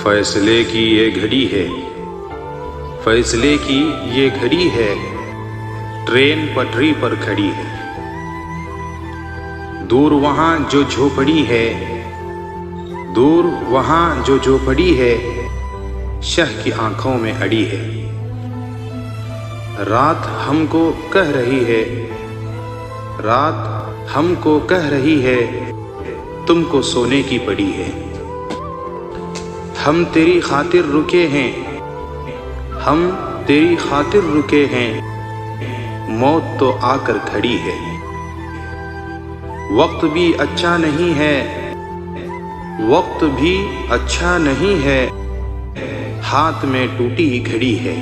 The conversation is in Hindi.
फैसले की ये घड़ी है, फैसले की ये घड़ी है, ट्रेन पटरी पर खड़ी है। दूर वहाँ जो झोपड़ी है, दूर वहाँ जो झोपड़ी है, शह की आंखों में अड़ी है। रात हमको कह रही है, रात हमको कह रही है, तुमको सोने की पड़ी है। हम तेरी खातिर रुके हैं, हम तेरी खातिर रुके हैं, मौत तो आकर खड़ी है। वक्त भी अच्छा नहीं है, वक्त भी अच्छा नहीं है, हाथ में टूटी घड़ी है।